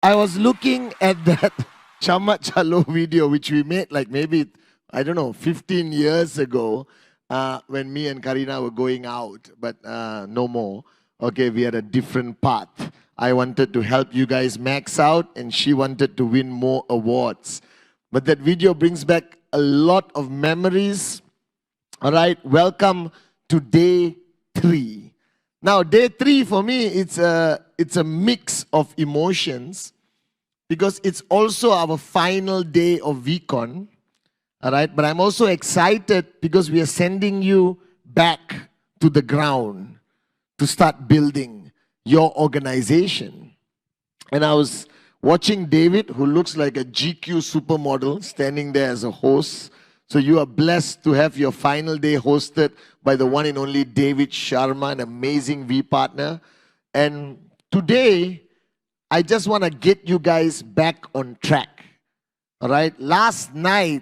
I was looking at that Chama Chalo video, which we made like maybe, I don't know, 15 years ago when me and Karina were going out, but no more. Okay, we had a different path. I wanted to help you guys max out, and she wanted to win more awards. But that video brings back a lot of memories. All right, welcome to day 3. Now, day 3 for me, it's a mix of emotions because it's also our final day of vcon. All right, but I'm also excited because we are sending you back to the ground to start building your organization. And I was watching David, who looks like a GQ supermodel, standing there as a host. So you are blessed to have your final day hosted by the one and only David Sharma, an amazing V partner. And today, I just want to get you guys back on track. All right? Last night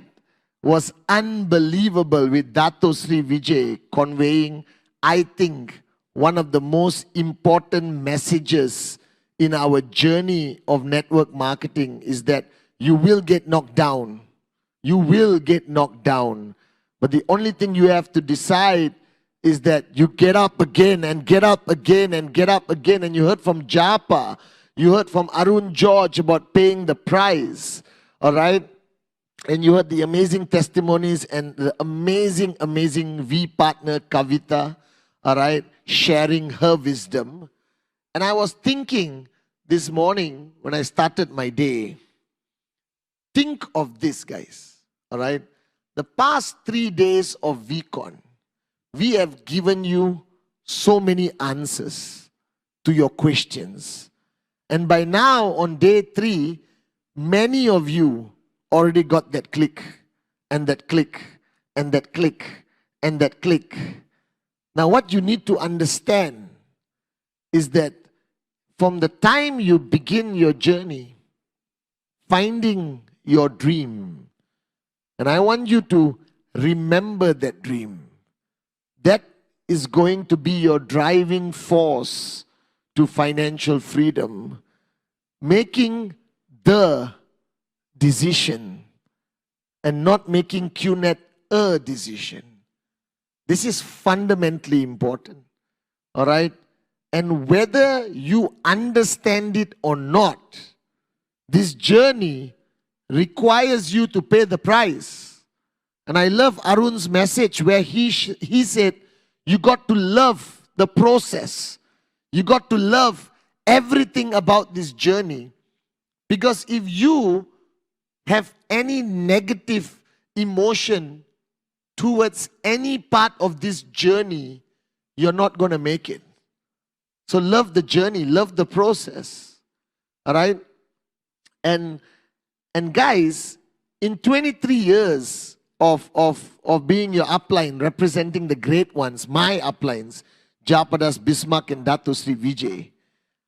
was unbelievable with Datto Shri Vijay conveying, I think, one of the most important messages in our journey of network marketing is that you will get knocked down. You will get knocked down. But the only thing you have to decide is that you get up again and get up again and get up again. And you heard from Japa, you heard from Arun George about paying the price. All right? And you heard the amazing testimonies and the amazing, amazing V partner Kavita, all right, sharing her wisdom. And I was thinking this morning when I started my day, think of this, guys. All right. The past 3 days of vcon, we have given you so many answers to your questions. And by now, on day 3, many of you already got that click, and that click, and that click, and that click. Now, what you need to understand is that from the time you begin your journey, finding your dream, and I want you to remember that dream. That is going to be your driving force to financial freedom. Making the decision and not making QNet a decision. This is fundamentally important. All right? And whether you understand it or not, this journey requires you to pay the price. And I love Arun's message where he said, you got to love the process. You got to love everything about this journey. Because if you have any negative emotion towards any part of this journey, you're not going to make it. So love the journey, love the process. All right? And guys, in 23 years of being your upline, representing the great ones, my uplines, Japadas, Bismarck, and Datto Shri Vijay,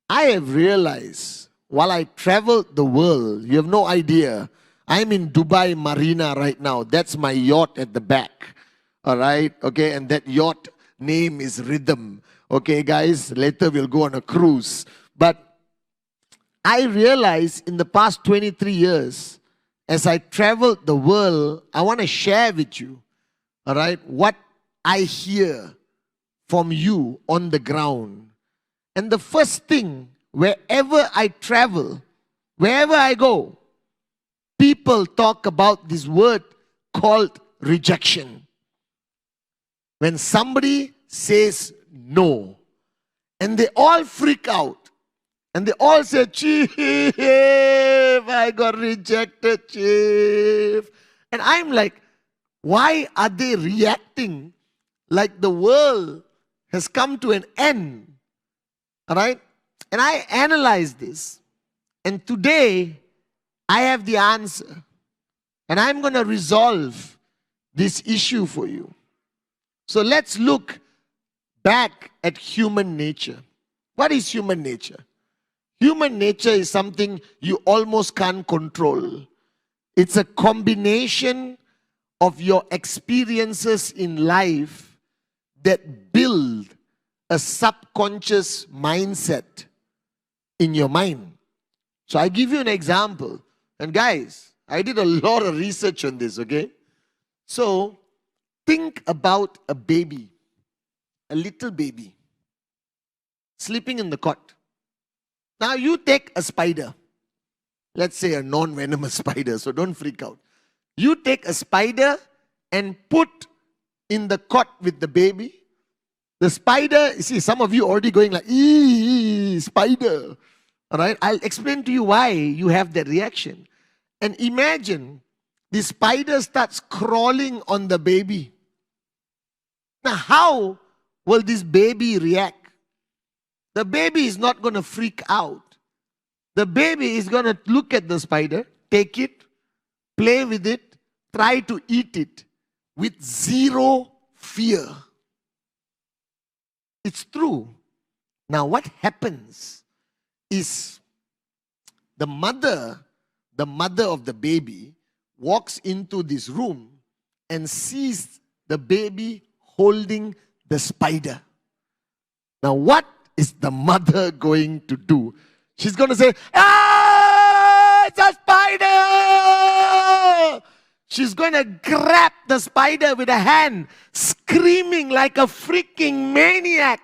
I have realized while I traveled the world, you have no idea, I'm in Dubai Marina right now. That's my yacht at the back. All right? Okay, and that yacht name is Rhythm. Okay, guys, later we'll go on a cruise. But I realized in the past 23 years, as I traveled the world, I want to share with you, all right, what I hear from you on the ground. And the first thing, wherever I travel, wherever I go, people talk about this word called rejection. When somebody says no, and they all freak out, and they all say, Chief, I got rejected, Chief. And I'm like, why are they reacting like the world has come to an end? All right? And I analyzed this. And today, I have the answer. And I'm going to resolve this issue for you. So let's look back at human nature. What is human nature? Human nature is something you almost can't control. It's a combination of your experiences in life that build a subconscious mindset in your mind. So I give you an example. And guys, I did a lot of research on this, okay? So think about a baby, a little baby, sleeping in the cot. Now you take a spider, let's say a non-venomous spider, so don't freak out. You take a spider and put in the cot with the baby. The spider, you see, some of you already going like, ee, spider. All right, I'll explain to you why you have that reaction. And imagine the spider starts crawling on the baby. Now, how will this baby react? The baby is not going to freak out. The baby is going to look at the spider, take it, play with it, try to eat it with zero fear. It's true. Now, what happens is the mother of the baby walks into this room and sees the baby holding the spider. Now, what is the mother going to do? She's going to say, ah, it's a spider! She's going to grab the spider with a hand, screaming like a freaking maniac,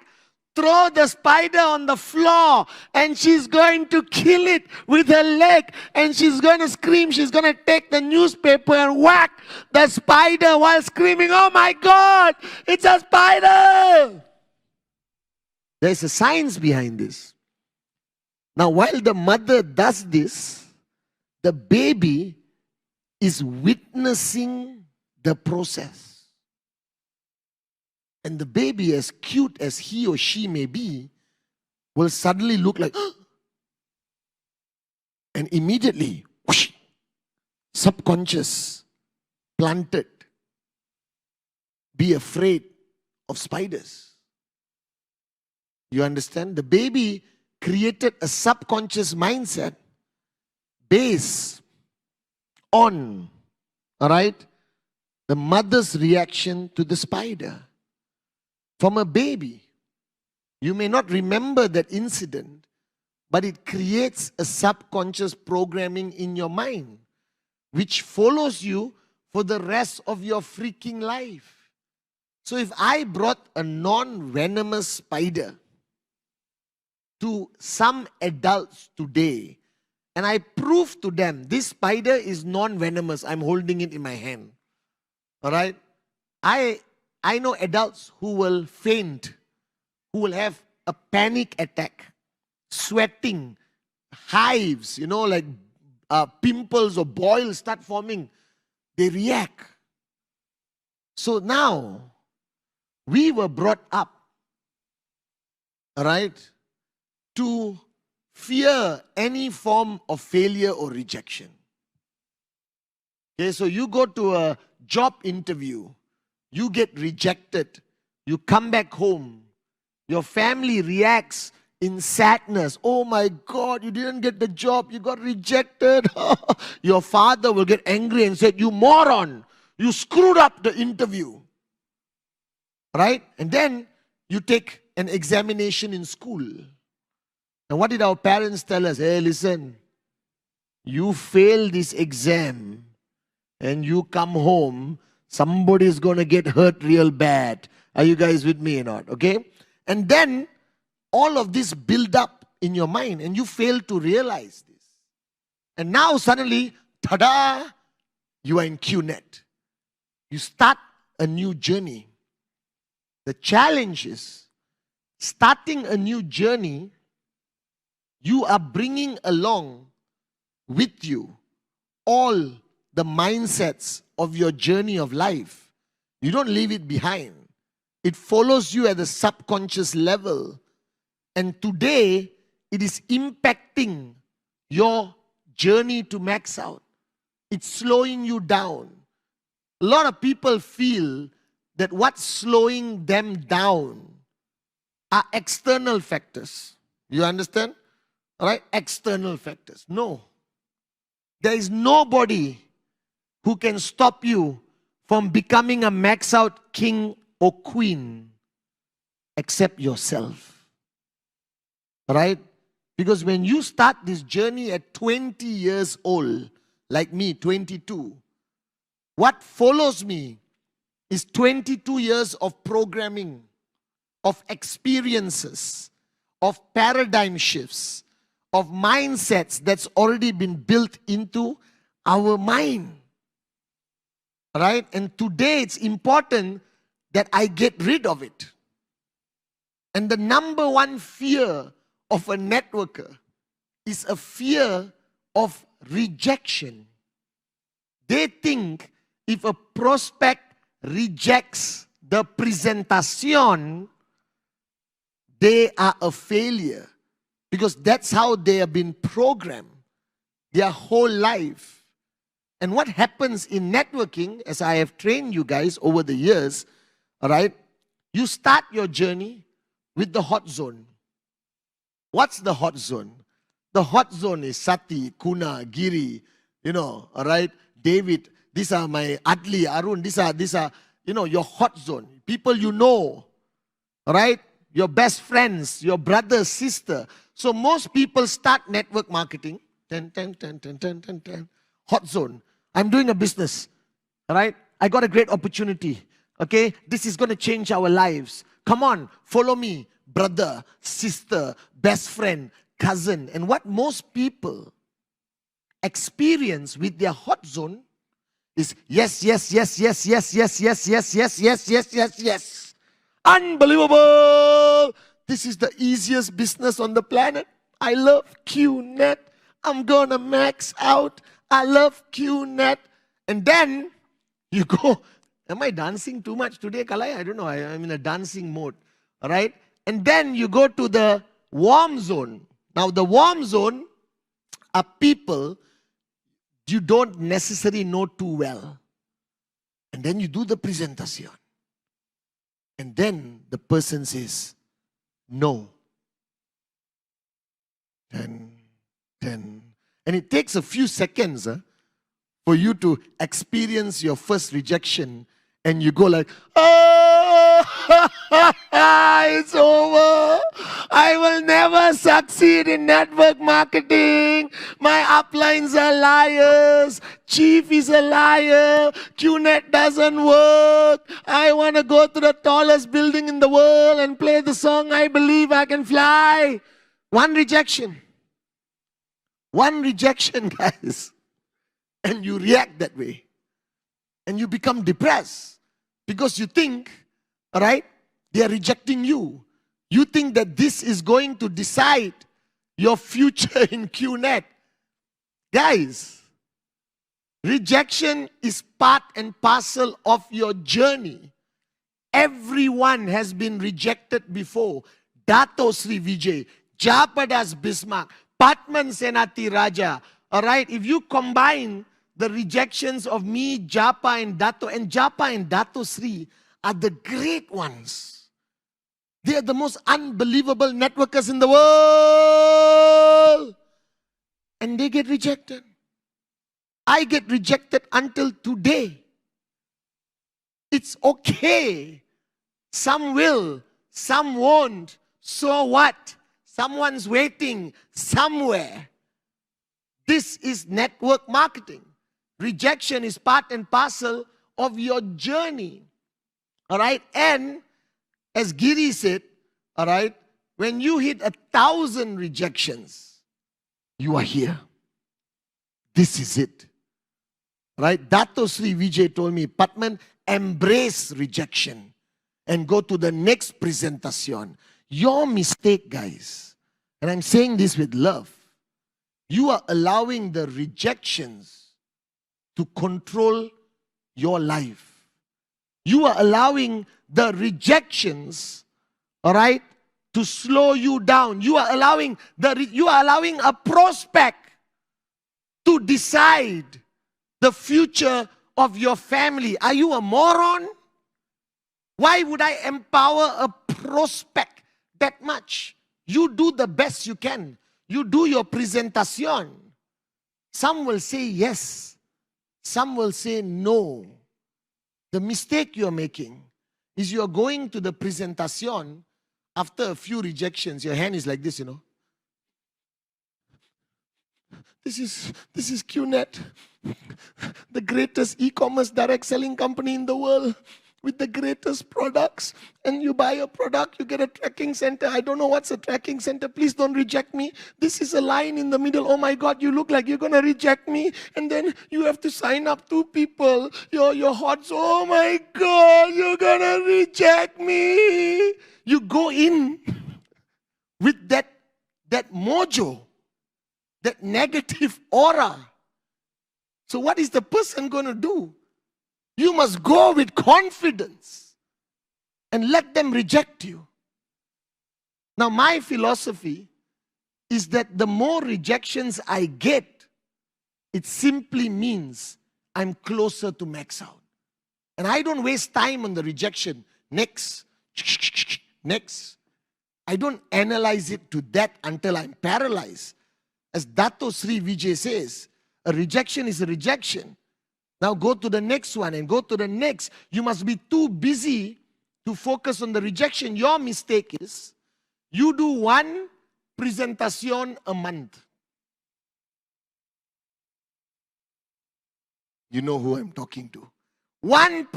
throw the spider on the floor, and she's going to kill it with her leg, and she's going to scream. She's going to take the newspaper and whack the spider while screaming, oh my God, it's a spider! There's a science behind this. Now, while the mother does this, the baby is witnessing the process. And the baby, as cute as he or she may be, will suddenly look like, and immediately, whoosh, subconscious, planted, be afraid of spiders. You understand? The baby created a subconscious mindset based on, all right, the mother's reaction to the spider. From a baby, you may not remember that incident, but it creates a subconscious programming in your mind, which follows you for the rest of your freaking life. So if I brought a non-venomous spider to some adults today, and I prove to them this spider is non-venomous, I'm holding it in my hand. All right? I know adults who will faint, who will have a panic attack, sweating, hives, like pimples or boils start forming. They react. So now, we were brought up, all right, to fear any form of failure or rejection. Okay, so you go to a job interview, you get rejected, you come back home, your family reacts in sadness. Oh my God, you didn't get the job, you got rejected. Your father will get angry and say, you moron, you screwed up the interview. Right? And then you take an examination in school. And what did our parents tell us? Hey, listen, you fail this exam and you come home, somebody's going to get hurt real bad. Are you guys with me or not? Okay? And then all of this build up in your mind and you fail to realize this. And now suddenly, tada, you are in QNet. You start a new journey. The challenge is, starting a new journey, you are bringing along with you all the mindsets of your journey of life. You don't leave it behind. It follows you at the subconscious level. And today, it is impacting your journey to max out. It's slowing you down. A lot of people feel that what's slowing them down are external factors. You understand? All right? External factors. No. There is nobody who can stop you from becoming a max out king or queen except yourself. All right? Because when you start this journey at 20 years old, like me, 22, what follows me is 22 years of programming, of experiences, of paradigm shifts, of mindsets that's already been built into our mind. Right? And today it's important that I get rid of it. And the number one fear of a networker is a fear of rejection. They think if a prospect rejects the presentation, they are a failure. Because that's how they have been programmed their whole life. And what happens in networking, as I have trained you guys over the years, all right, you start your journey with the hot zone. What's the hot zone? The hot zone is Sati, Kuna, Giri, all right, David. These are my Adli, Arun. These are, your hot zone. People you know, all right? Your best friends, your brother, sister. So most people start network marketing. 10, 10, 10, 10, 10, 10, 10. Hot zone. I'm doing a business. All right? I got a great opportunity. Okay? This is going to change our lives. Come on, follow me. Brother, sister, best friend, cousin. And what most people experience with their hot zone is yes, yes, yes, yes, yes, yes, yes, yes, yes, yes, yes, yes, yes. Unbelievable! This is the easiest business on the planet. I love QNet. I'm gonna max out. I love QNet. And then you go, am I dancing too much today, Kalai? I don't know. I'm in a dancing mode. All right? And then you go to the warm zone. Now, the warm zone are people you don't necessarily know too well. And then you do the presentation. And then the person says, no. 10, 10. And it takes a few seconds for you to experience your first rejection. And you go like, oh, it's over. I will never succeed in network marketing. My uplines are liars. Chief is a liar. QNet doesn't work. I want to go to the tallest building in the world and play the song, I Believe I Can Fly. One rejection. One rejection, guys. And you react that way. And you become depressed. Because you think, all right, they are rejecting you. You think that this is going to decide your future in QNet. Guys, rejection is part and parcel of your journey. Everyone has been rejected before. Datto Sri Vijay, Japadas Bismarck, Pathman Senati Raja. All right, if you combine the rejections of me, Japa and Japa and Datto Sri are the great ones. They are the most unbelievable networkers in the world. And they get rejected. I get rejected until today. It's okay. Some will, some won't. So what? Someone's waiting somewhere. This is network marketing. Rejection is part and parcel of your journey. All right? And as Giri said, all right, when you hit 1,000 rejections, you are here. This is it. Right? Datto Sri Vijay told me, Pathman, embrace rejection and go to the next presentation. Your mistake, guys, and I'm saying this with love, you are allowing the rejections to control your life. You are allowing the rejections, all right, to slow you down. You are allowing a prospect to decide the future of your family. Are you a moron? Why would I empower a prospect that much? You do the best you can. You do your presentation. Some will say yes. Some will say no. The mistake you're making is you're going to the presentation after a few rejections. Your hand is like this, This is QNet, the greatest e-commerce direct selling company in the world with the greatest products. And you buy a product, you get a tracking center. I don't know what's a tracking center. Please don't reject me. This is a line in the middle. Oh my God, you look like you're going to reject me. And then you have to sign up 2 people. Your heart's, oh my God, you're going to reject me. You go in with that mojo, that negative aura. So what is the person going to do? You must go with confidence and let them reject you. Now, my philosophy is that the more rejections I get, it simply means I'm closer to max out. And I don't waste time on the rejection. Next. Next. I don't analyze it to that until I'm paralyzed. As Datto Shri Vijay says, a rejection is a rejection. Now go to the next one and go to the next. You must be too busy to focus on the rejection. Your mistake is you do 1 presentation a month. You know who I'm talking to. 1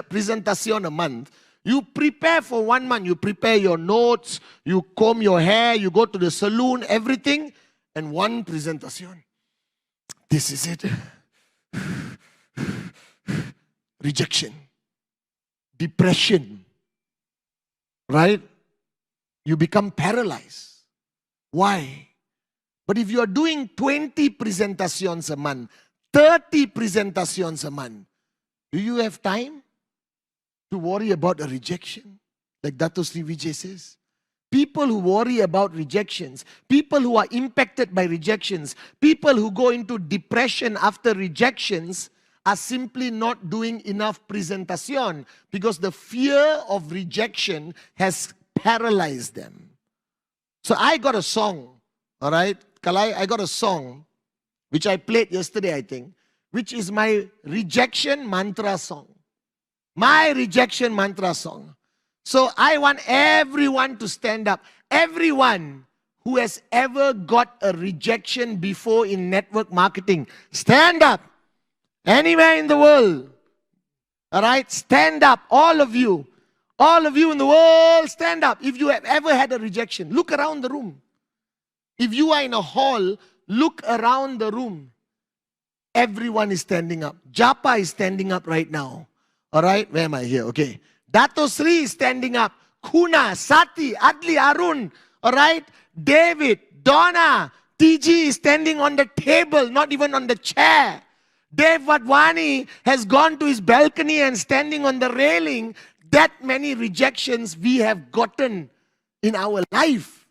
presentation a month. You prepare for 1 month. You prepare your notes, you comb your hair, you go to the salon, everything, and 1 presentation. This is it. Rejection, depression, right? You become paralyzed. Why? But if you are doing 20 presentations a month, 30 presentations a month, do you have time to worry about a rejection? Like Datto Shri Vijay says. People who worry about rejections, people who are impacted by rejections, people who go into depression after rejections are simply not doing enough presentation because the fear of rejection has paralyzed them. So I got a song, all right? Kalai, I got a song which I played yesterday, I think, which is my rejection mantra song. My rejection mantra song. So I want everyone to stand up. Everyone who has ever got a rejection before in network marketing, stand up. Anywhere in the world. All right? Stand up. All of you. All of you in the world, stand up. If you have ever had a rejection, look around the room. If you are in a hall, look around the room. Everyone is standing up. Japa is standing up right now. All right? Where am I here? Okay. Datto Shri is standing up. Kuna, Sati, Adli, Arun. All right? David, Donna, TG is standing on the table, not even on the chair. Dev Vadwani has gone to his balcony and standing on the railing. That many rejections we have gotten in our life.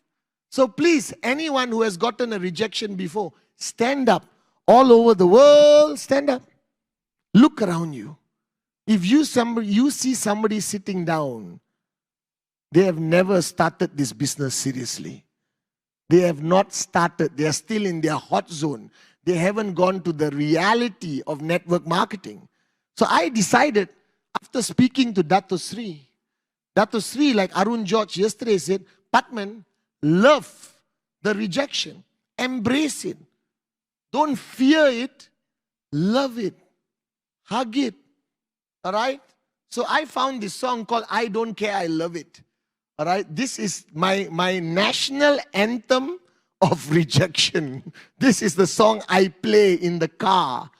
So please, anyone who has gotten a rejection before, stand up. All over the world, stand up. Look around you. If you see somebody sitting down, they have never started this business seriously. They have not started. They are still in their hot zone. They haven't gone to the reality of network marketing. So I decided, after speaking to Datto Shri, like Arun George yesterday said, Pathman, love the rejection. Embrace it. Don't fear it. Love it. Hug it. All right? So I found this song called I Don't Care, I Love It. All right? This is my national anthem of rejection. This is the song I play in the car.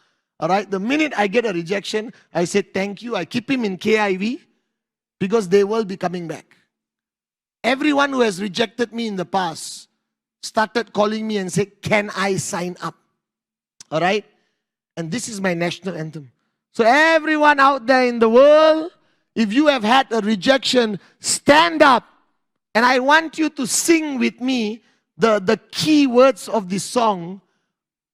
All right? The minute I get a rejection, I say thank you. I keep him in KIV because they will be coming back. Everyone who has rejected me in the past started calling me and said, can I sign up? All right? And this is my national anthem. So everyone out there in the world, if you have had a rejection, stand up. And I want you to sing with me the key words of this song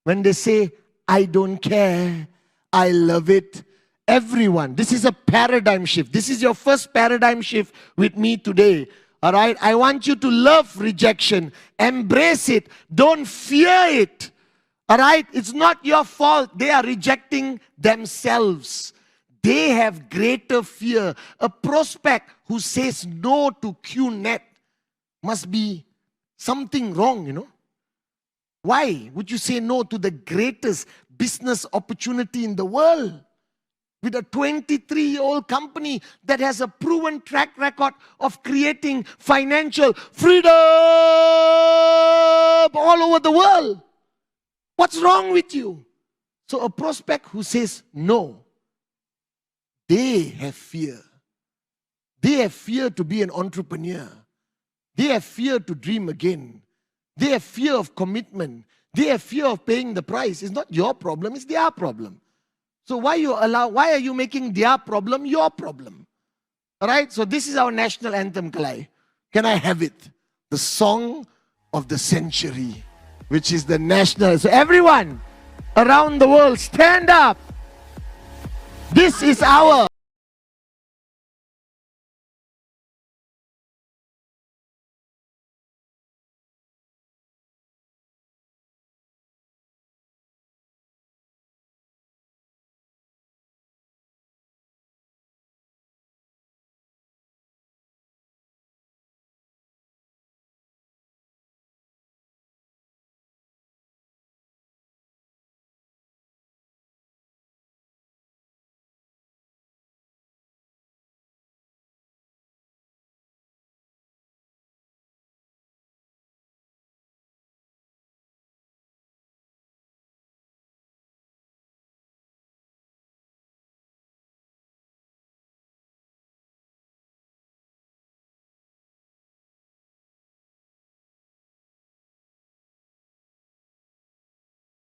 when they say, I don't care, I love it. Everyone, this is a paradigm shift. This is your first paradigm shift with me today. All right? I want you to love rejection. Embrace it. Don't fear it. All right? It's not your fault. They are rejecting themselves. They have greater fear. A prospect who says no to QNet must be something wrong, you know. Why would you say no to the greatest business opportunity in the world? With a 23-year-old company that has a proven track record of creating financial freedom all over the world. What's wrong with you? So a prospect who says no, they have fear. They have fear to be an entrepreneur. They have fear to dream again. They have fear of commitment. They have fear of paying the price. It's not your problem, it's their problem. So why are you making their problem your problem? Alright, so this is our national anthem, Kalai. Can I have it? The song of the century, which is the national. So everyone around the world, stand up. This is our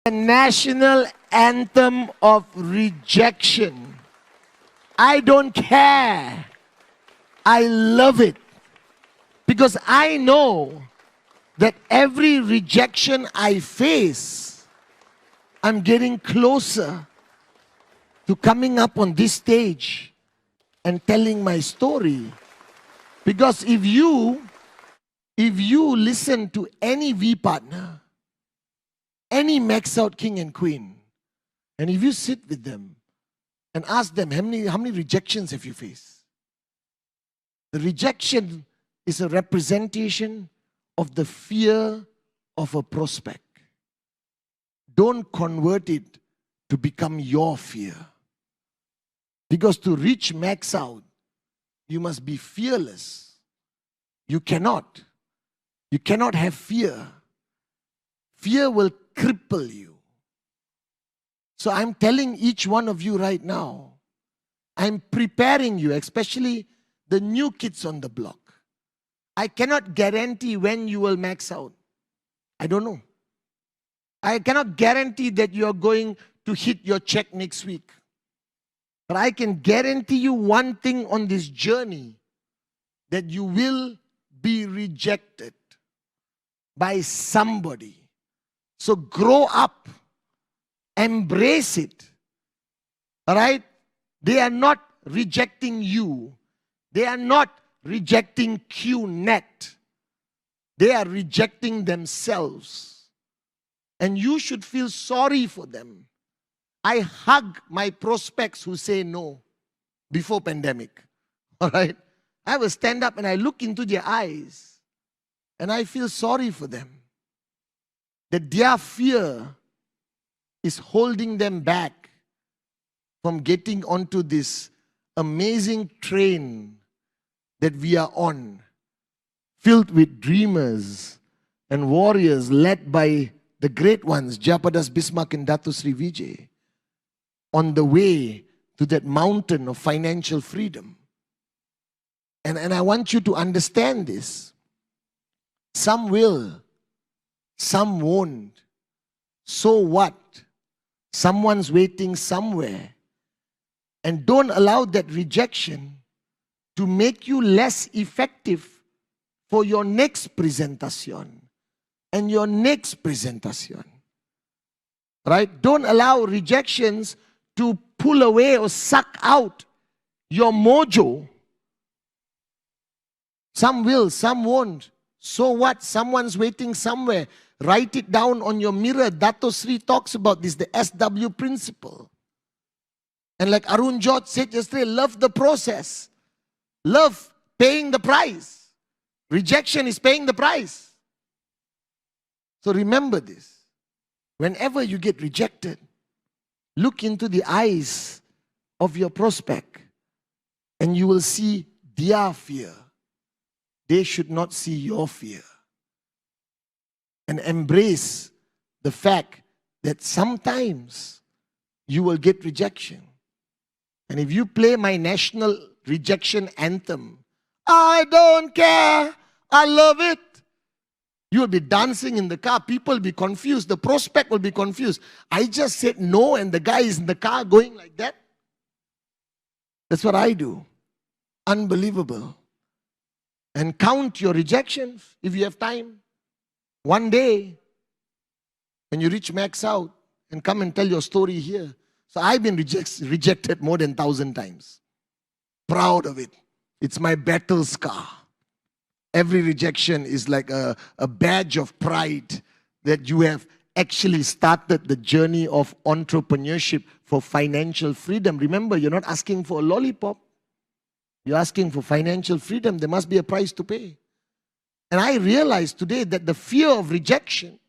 national anthem of rejection. I don't care. I love it. Because I know that every rejection I face, I'm getting closer to coming up on this stage and telling my story. Because if you listen to any V partner, any max out king and queen, and if you sit with them and ask them, how many rejections have you faced? The rejection is a representation of the fear of a prospect. Don't convert it to become your fear. Because to reach max out, you must be fearless. You cannot have fear. Fear will cripple you. So I'm telling each one of you right now, I'm preparing you, especially the new kids on the block. I cannot guarantee when you will max out. I don't know. I cannot guarantee that you are going to hit your check next week. But I can guarantee you one thing on this journey, that you will be rejected by somebody. So grow up, embrace it. All right? They are not rejecting you. They are not rejecting QNet. They are rejecting themselves. And you should feel sorry for them. I hug my prospects who say no before pandemic. All right? I will stand up and I look into their eyes and I feel sorry for them. That their fear is holding them back from getting onto this amazing train that we are on, filled with dreamers and warriors led by the great ones, Jayapadas Bismarck and Datto Shri Vijay, on the way to that mountain of financial freedom. And I want you to understand this. Some will, some won't. So what? Someone's waiting somewhere. And don't allow that rejection to make you less effective for your next presentation and your next presentation. Right? Don't allow rejections to pull away or suck out your mojo. Some will, some won't. So what? Someone's waiting somewhere. Write it down on your mirror. Datto Shri talks about this, the SW principle. And like Arun George said yesterday, love the process. Love paying the price. Rejection is paying the price. So remember this. Whenever you get rejected, look into the eyes of your prospect and you will see their fear. They should not see your fear. And embrace the fact that sometimes you will get rejection. And if you play my national rejection anthem, I don't care, I love it, you will be dancing in the car. People will be confused. The prospect will be confused. I just said no and the guy is in the car going like that. That's what I do. Unbelievable. And count your rejections if you have time. One day, when you reach max out, and come and tell your story here. So I've been rejected more than 1,000 times. Proud of it. It's my battle scar. Every rejection is like a badge of pride that you have actually started the journey of entrepreneurship for financial freedom. Remember, you're not asking for a lollipop. You're asking for financial freedom. There must be a price to pay. And I realized today that the fear of rejection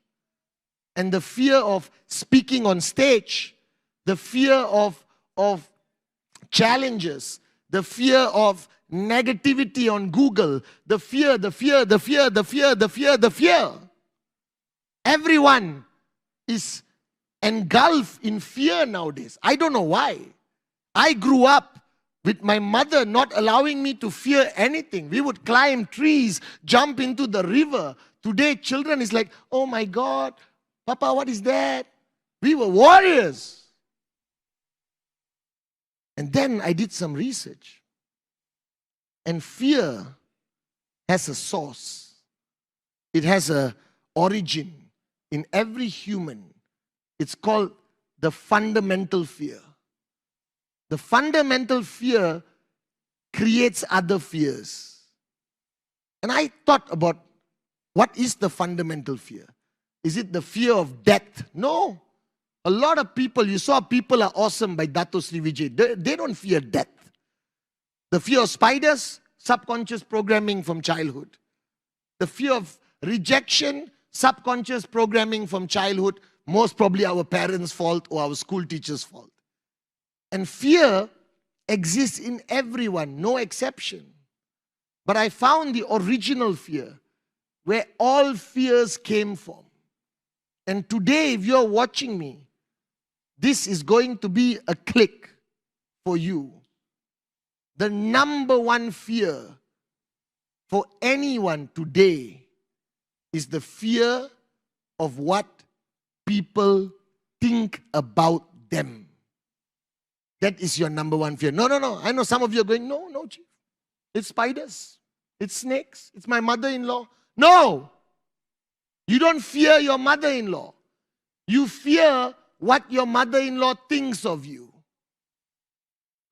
and the fear of speaking on stage, the fear of challenges, the fear of negativity on Google, the fear. Everyone is engulfed in fear nowadays. I don't know why. I grew up with my mother not allowing me to fear anything. We would climb trees, jump into the river. Today, children is like, oh my God, Papa, what is that? We were warriors. And then I did some research. And fear has a source. It has an origin in every human. It's called the fundamental fear. The fundamental fear creates other fears. And I thought about what is the fundamental fear? Is it the fear of death? No. A lot of people, you saw People Are Awesome by Datto Shri. They don't fear death. The fear of spiders, subconscious programming from childhood. The fear of rejection, subconscious programming from childhood, most probably our parents' fault or our school teachers' fault. And fear exists in everyone, no exception. But I found the original fear, where all fears came from. And today, if you're watching me, this is going to be a click for you. The number one fear for anyone today is the fear of what people think about them. That is your number one fear. No. I know some of you are going, no, Chief. It's spiders. It's snakes. It's my mother-in-law. No! You don't fear your mother-in-law. You fear what your mother-in-law thinks of you.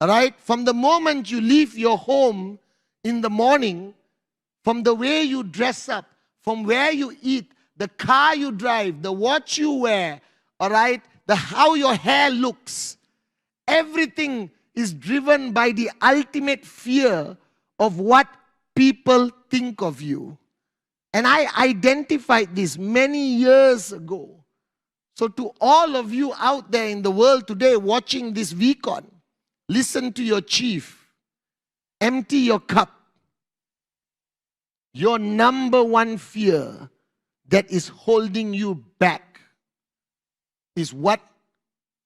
All right? From the moment you leave your home in the morning, from the way you dress up, from where you eat, the car you drive, the watch you wear, all right, how your hair looks, everything is driven by the ultimate fear of what people think of you. And I identified this many years ago. So to all of you out there in the world today watching this vcon, listen to your chief. Empty your cup. Your number one fear that is holding you back is what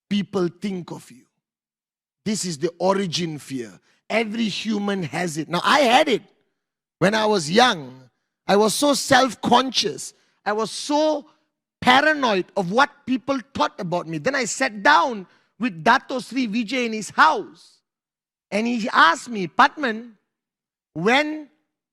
people think of you. This is the origin fear. Every human has it. Now, I had it when I was young. I was so self-conscious. I was so paranoid of what people thought about me. Then I sat down with Datto Shri Vijay in his house. And he asked me, Pathman, when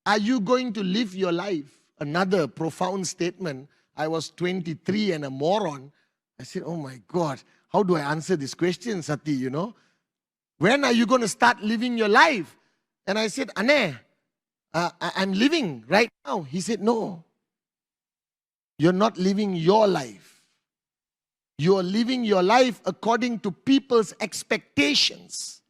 are you going to live your life? Another profound statement. I was 23 and a moron. I said, oh my God, how do I answer this question, Sati, you know? When are you going to start living your life? And I said, Ane, I'm living right now. He said, no. You're not living your life. You are living your life according to people's expectations.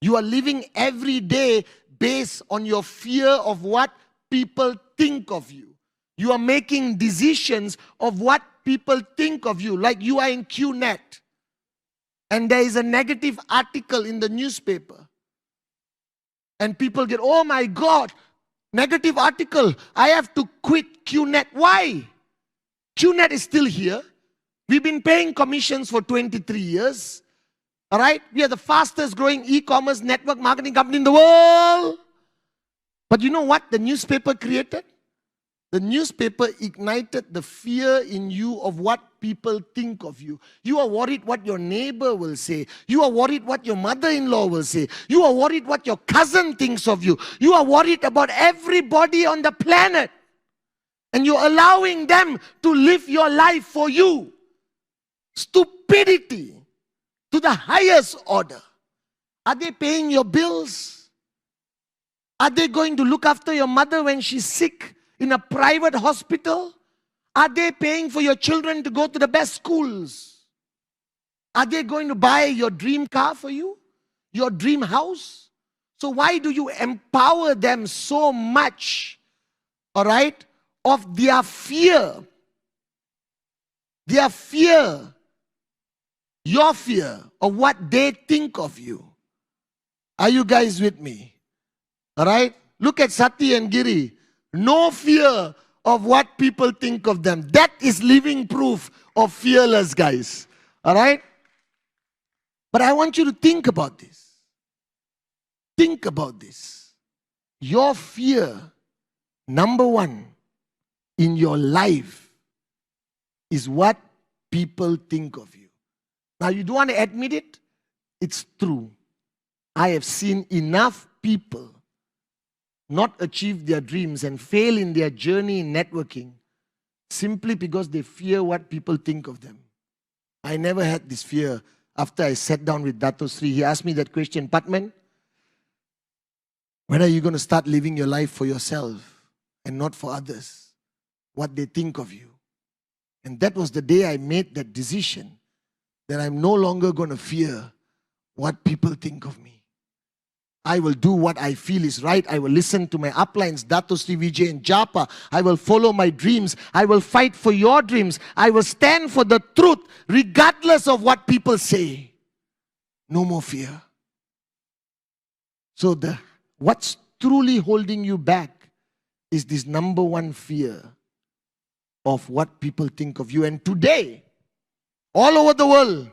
You are living every day based on your fear of what people think of you. You are making decisions of what people think of you. Like you are in QNet and there is a negative article in the newspaper. And people get, oh my God, negative article. I have to quit QNet. Why? QNet is still here. We've been paying commissions for 23 years. All right? We are the fastest growing e-commerce network marketing company in the world. But you know what the newspaper created? The newspaper ignited the fear in you of what people think of you. You are worried what your neighbor will say. You are worried what your mother-in-law will say. You are worried what your cousin thinks of you. You are worried about everybody on the planet. And you're allowing them to live your life for you. Stupidity to the highest order. Are they paying your bills? Are they going to look after your mother when she's sick in a private hospital? Are they paying for your children to go to the best schools? Are they going to buy your dream car for you? Your dream house? So why do you empower them so much, all right, of their fear? Their fear, your fear of what they think of you. Are you guys with me? All right? Look at Sati and Giri. No fear of what people think of them. That is living proof of fearless guys. All right? But I want you to think about this. Think about this. Your fear, number one, in your life is what people think of you. Now, you don't want to admit it? It's true. I have seen enough people not achieve their dreams and fail in their journey in networking simply because they fear what people think of them. I never had this fear after I sat down with Datto Shri. He asked me that question, Pathman, when are you going to start living your life for yourself and not for others? What they think of you. And that was the day I made that decision that I'm no longer going to fear what people think of me. I will do what I feel is right. I will listen to my uplines, Datto Shri Vijay and Japa. I will follow my dreams. I will fight for your dreams. I will stand for the truth regardless of what people say. No more fear. So what's truly holding you back is this number one fear of what people think of you. And today, all over the world,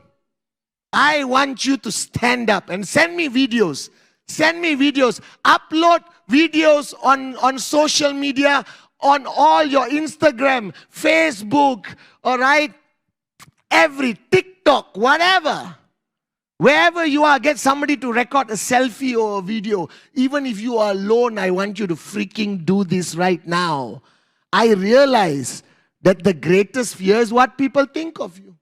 I want you to stand up and send me videos. Send me videos. Upload videos on social media, on all your Instagram, Facebook, all right? Every TikTok, whatever. Wherever you are, get somebody to record a selfie or a video. Even if you are alone, I want you to freaking do this right now. I realize that the greatest fear is what people think of you.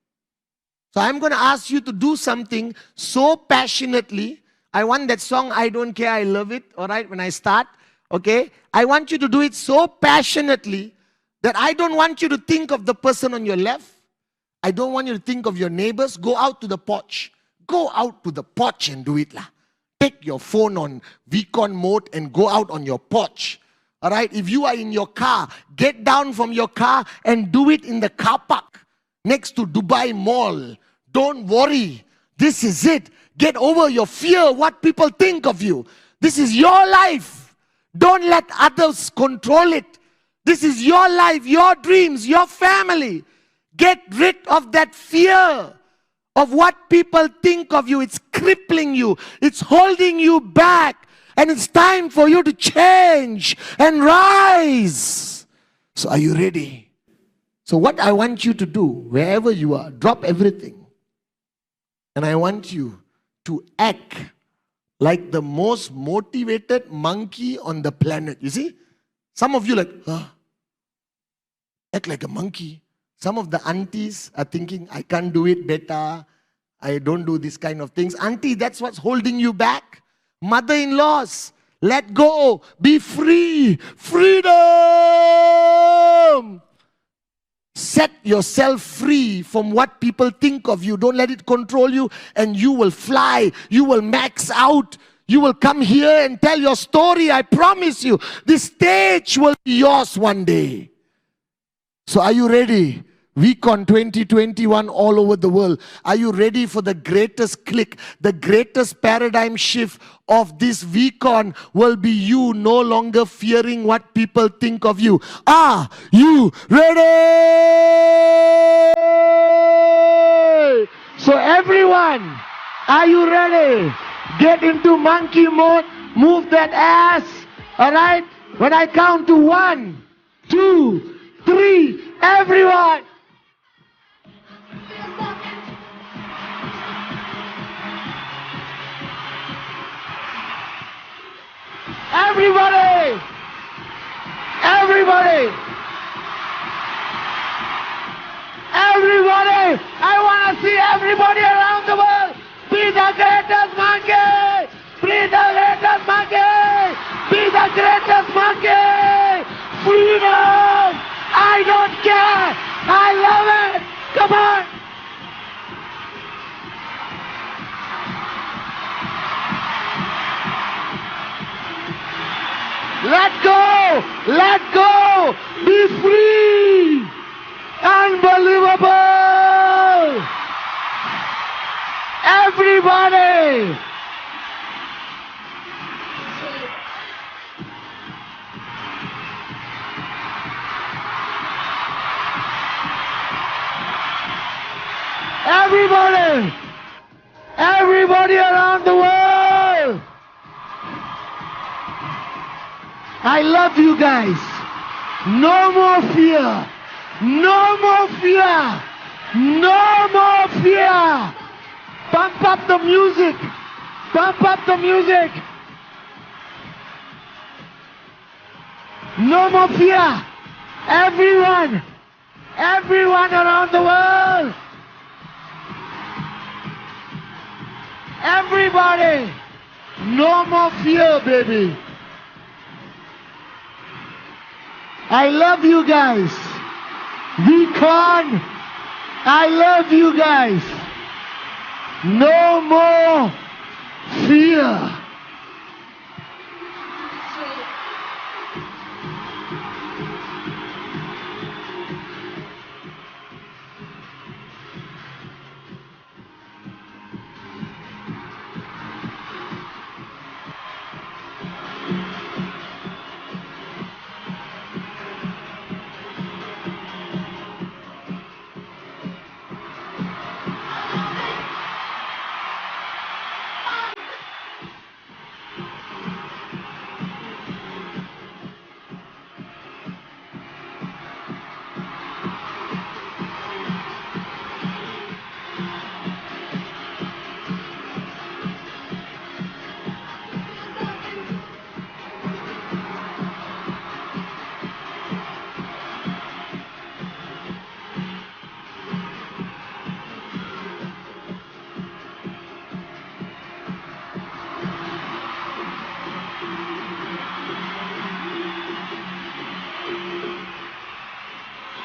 So I'm going to ask you to do something so passionately. I want that song, I Don't Care, I Love It, all right, when I start, okay? I want you to do it so passionately that I don't want you to think of the person on your left. I don't want you to think of your neighbors. Go out to the porch. Go out to the porch and do it lah. Take your phone on vcon mode and go out on your porch. All right, if you are in your car, get down from your car and do it in the car park next to Dubai Mall. Don't worry. This is it. Get over your fear, what people think of you. This is your life. Don't let others control it. This is your life, your dreams, your family. Get rid of that fear of what people think of you. It's crippling you. It's holding you back. And it's time for you to change and rise. So are you ready? So what I want you to do, wherever you are, drop everything. And I want you to act like the most motivated monkey on the planet. You see? Some of you act like a monkey. Some of the aunties are thinking, I can't do it better. I don't do this kind of things. Auntie, that's what's holding you back. Mother-in-laws, let go. Be free. Freedom. Set yourself free from what people think of you. Don't let it control you, and you will fly. You will max out. You will come here and tell your story. I promise you, this stage will be yours one day. So are you ready vcon 2021 all over the world. Are you ready for the greatest click, the greatest paradigm shift of this vcon will be you no longer fearing what people think of you? Are you ready? So everyone, are you ready? Get into monkey mode, move that ass, all right? When I count to 1, 2, 3, everyone. Everybody! Everybody! Everybody! I want to see everybody around the world be the greatest monkey! Be the greatest monkey! Be the greatest monkey! Freedom! I don't care! I love it! Come on! Let go! Let go! Be free! Unbelievable! Everybody! Everybody! Everybody around the world! I love you guys. No more fear. No more fear. No more fear. Pump up the music. Pump up the music. No more fear. Everyone. Everyone around the world. Everybody. No more fear, baby. I love you guys. vcon, I love you guys. No more fear.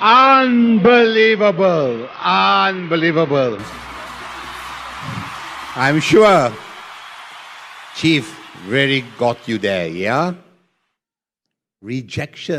Unbelievable. Unbelievable. I'm sure Chief really got you there, yeah? Rejection.